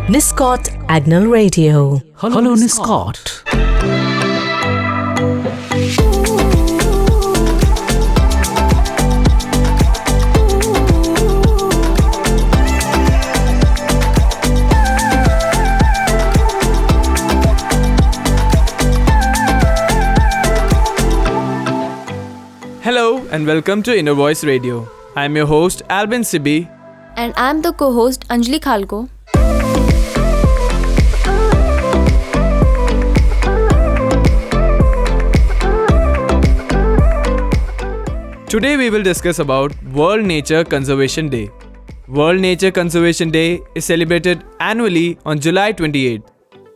Niscot Agnel Radio. Hello, Niscot. Hello and welcome to Inner Voice Radio. I'm your host Albin Sibi. And I'm the co-host Anjali Khalko. Today we will discuss about World Nature Conservation Day. World Nature Conservation Day is celebrated annually on July 28th.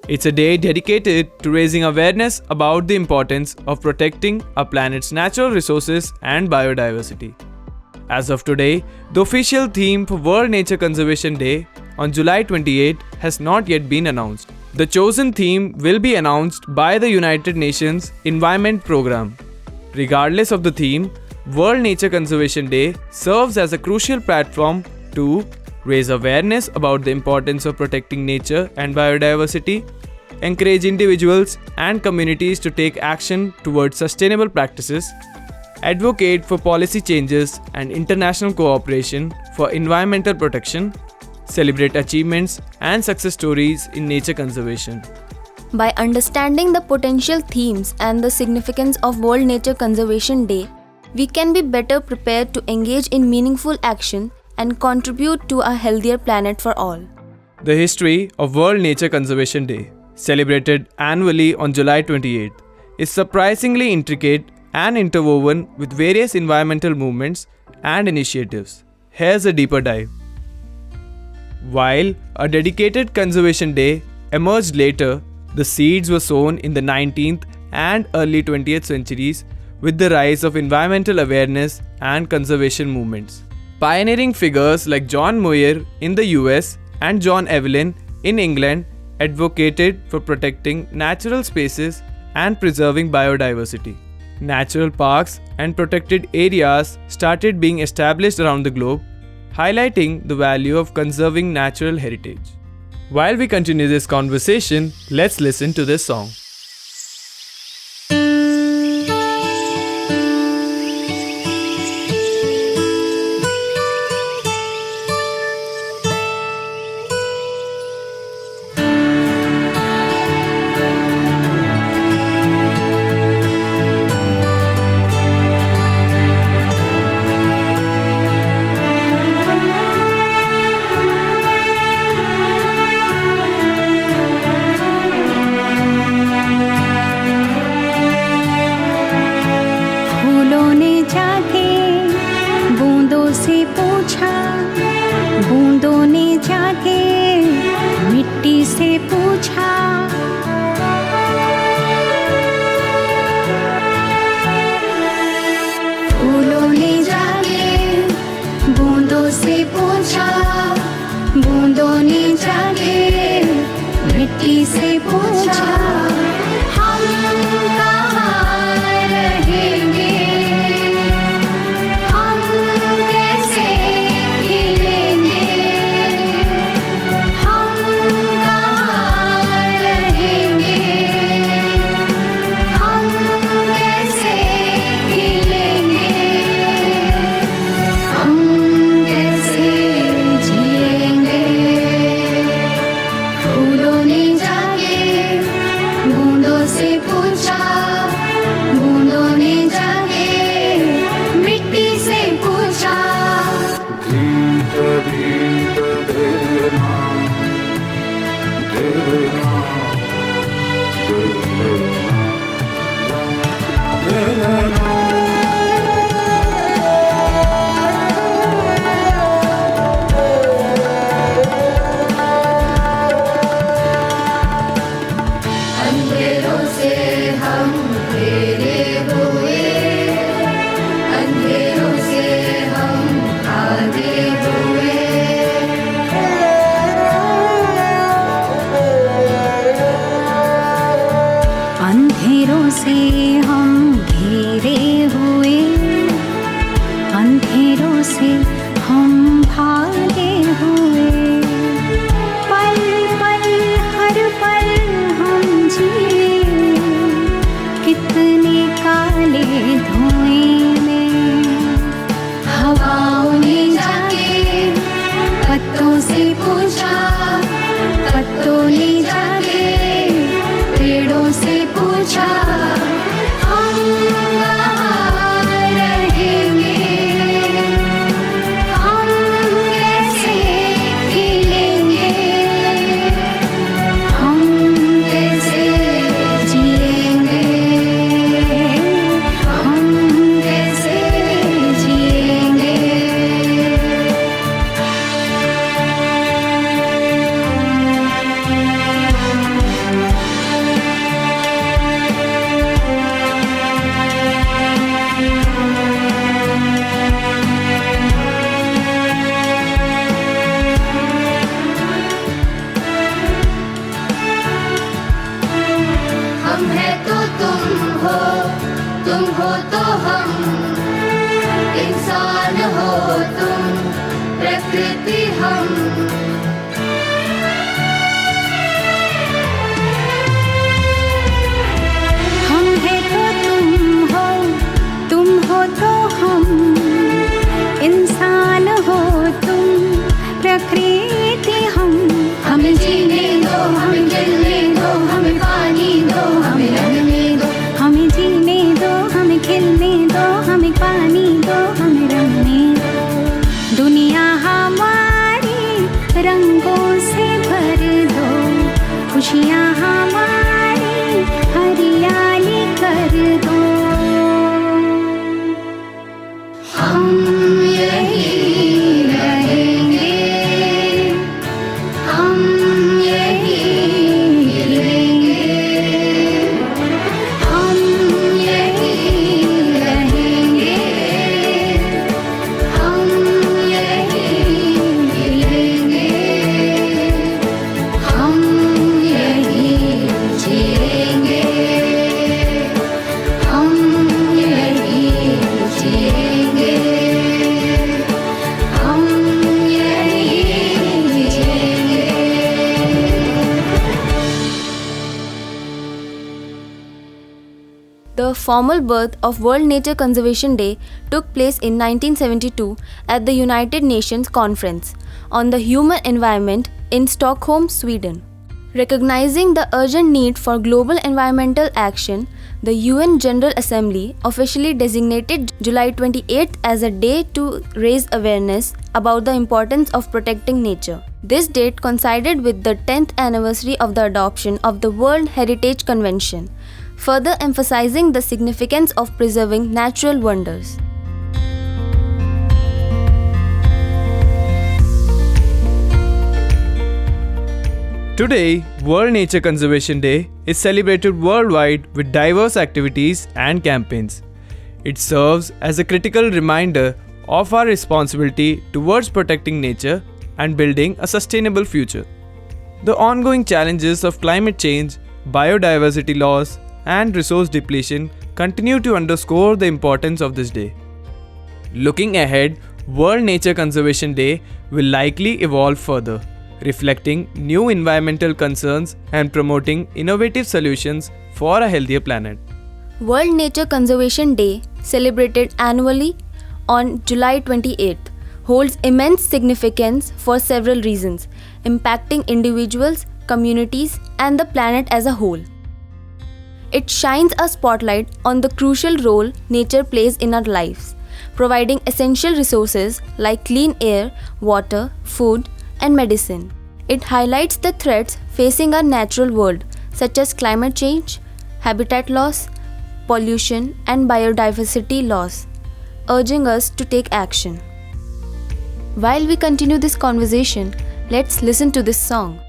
It's a day dedicated to raising awareness about the importance of protecting our planet's natural resources and biodiversity. As of today, the official theme for World Nature Conservation Day on July 28 has not yet been announced. The chosen theme will be announced by the United Nations Environment Programme. Regardless of the theme, World Nature Conservation Day serves as a crucial platform to raise awareness about the importance of protecting nature and biodiversity, encourage individuals and communities to take action towards sustainable practices, advocate for policy changes and international cooperation for environmental protection, celebrate achievements and success stories in nature conservation. By understanding the potential themes and the significance of World Nature Conservation Day, we can be better prepared to engage in meaningful action and contribute to a healthier planet for all. The history of World Nature Conservation Day, celebrated annually on July 28th, is surprisingly intricate and interwoven with various environmental movements and initiatives. Here's a deeper dive. While a dedicated conservation day emerged later, the seeds were sown in the 19th and early 20th centuries with the rise of environmental awareness and conservation movements. Pioneering figures like John Muir in the US and John Evelyn in England advocated for protecting natural spaces and preserving biodiversity. Natural parks and protected areas started being established around the globe, highlighting the value of conserving natural heritage. While we continue this conversation, let's listen to this song. बूंदों ने जाके मिट्टी से पूछा, फूलों ने जाके बूंदों से पूछा, बूंदों ने जाके मिट्टी से पूछा, हम कहाँ रहेंगे, रंगों से भर दो, खुशियाँ हमारी हरियाली कर दो। हम यहीं रहेंगे, हम यहीं मिलेंगे, हम यहीं रहेंगे, हम यहीं मिलेंगे, हम यहीं जिएंगे, हम यहीं जिएंगे, हम यहीं जिएंगे। The formal birth of World Nature Conservation Day took place in 1972 at the United Nations Conference on the Human Environment in Stockholm, Sweden. Recognizing the urgent need for global environmental action, the UN General Assembly officially designated July 28th as a day to raise awareness about the importance of protecting nature. This date coincided with the 10th anniversary of the adoption of the World Heritage Convention, further emphasizing the significance of preserving natural wonders. Today, World Nature Conservation Day is celebrated worldwide with diverse activities and campaigns. It serves as a critical reminder of our responsibility towards protecting nature and building a sustainable future. The ongoing challenges of climate change, biodiversity loss, and resource depletion continue to underscore the importance of this day. Looking ahead, World Nature Conservation Day will likely evolve further, reflecting new environmental concerns and promoting innovative solutions for a healthier planet. World Nature Conservation Day, celebrated annually on July 28th, holds immense significance for several reasons, impacting individuals, communities, and the planet as a whole. It shines a spotlight on the crucial role nature plays in our lives, providing essential resources like clean air, water, food, and medicine. It highlights the threats facing our natural world, such as climate change, habitat loss, pollution, and biodiversity loss, urging us to take action. While we continue this conversation, let's listen to this song.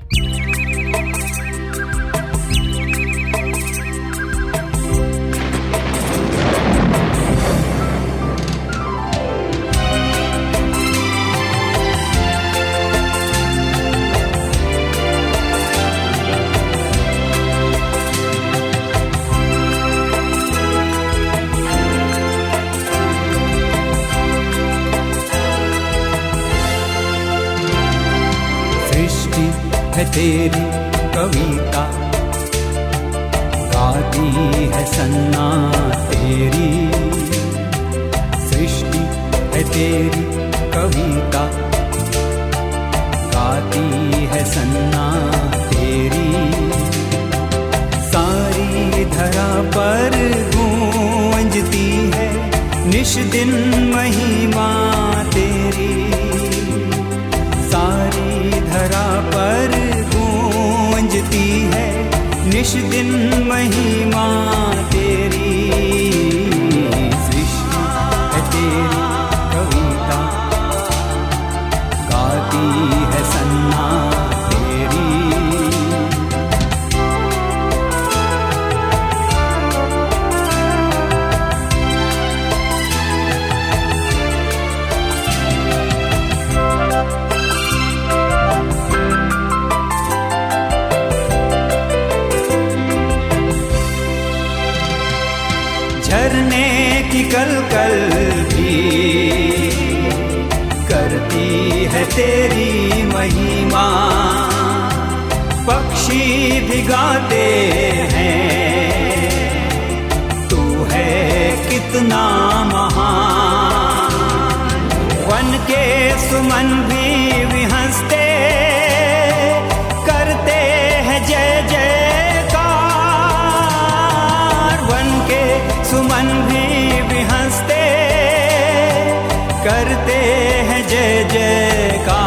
सृष्टि है तेरी कविता, गाती है सन्ना तेरी। सृष्टि है तेरी कविता, गाती है सन्ना तेरी। सारी धरा पर गूंजती है निश दिन महिमा तेरी। सारी धरा पर गूंजती है निश दिन महिमा तेरी। सृष्टि है तेरी कविता, गाती है सन्ना तेरी। झरने की कलकल भी करती है तेरी महिमा। पक्षी भी गाते हैं, तू है कितना महान। वन के सुमन भी विहंसते करते हैं जय जयकार। वन के सुमन भी विहंसते करते हैं जय जयकार।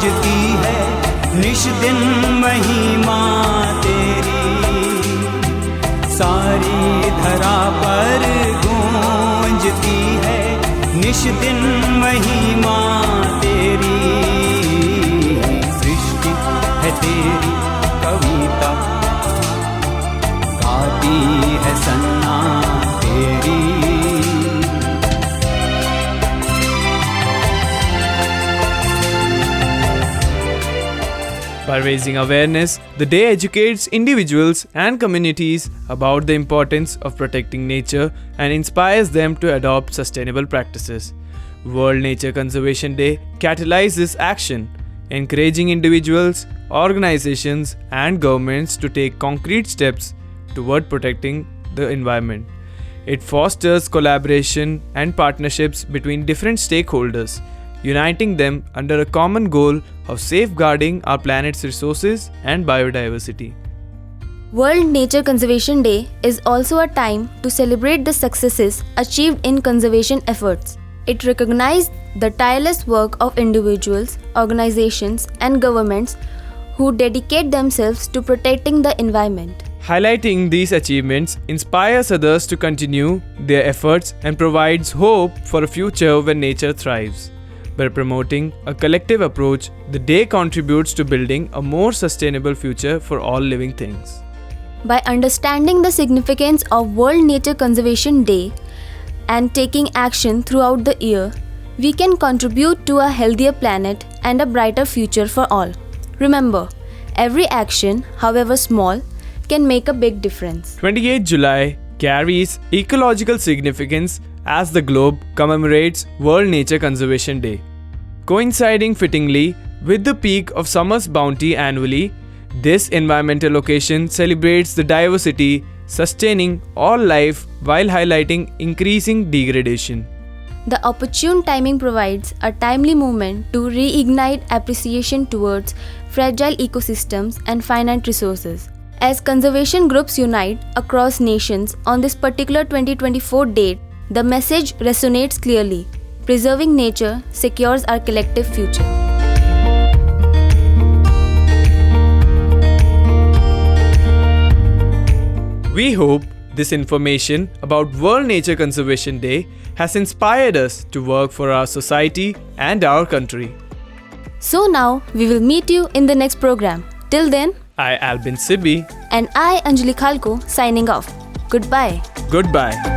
गूंजती है निश दिन महिमा तेरी, सारी धरा पर गूंजती है निश दिन महिमा तेरी। सृष्टि है तेरी कविता, गाती है सन्ना तेरी। By raising awareness, the day educates individuals and communities about the importance of protecting nature and inspires them to adopt sustainable practices. World Nature Conservation Day catalyzes this action, encouraging individuals, organizations, and governments to take concrete steps toward protecting the environment. It fosters collaboration and partnerships between different stakeholders, uniting them under a common goal of safeguarding our planet's resources and biodiversity. World Nature Conservation Day is also a time to celebrate the successes achieved in conservation efforts. It recognizes the tireless work of individuals, organizations, and governments who dedicate themselves to protecting the environment. Highlighting these achievements inspires others to continue their efforts and provides hope for a future where nature thrives. By promoting a collective approach, the day contributes to building a more sustainable future for all living things. By understanding the significance of World Nature Conservation Day and taking action throughout the year, we can contribute to a healthier planet and a brighter future for all. Remember, every action, however small, can make a big difference. 28 July carries ecological significance as the globe commemorates World Nature Conservation Day. Coinciding fittingly with the peak of summer's bounty annually, this environmental occasion celebrates the diversity sustaining all life while highlighting increasing degradation. The opportune timing provides a timely moment to reignite appreciation towards fragile ecosystems and finite resources. As conservation groups unite across nations on this particular 2024 date, the message resonates clearly. Preserving nature secures our collective future. We hope this information about World Nature Conservation Day has inspired us to work for our society and our country. So now we will meet you in the next program. Till then, I, Albin Sibi. and I, Anjali Khalko, signing off. Goodbye. Goodbye.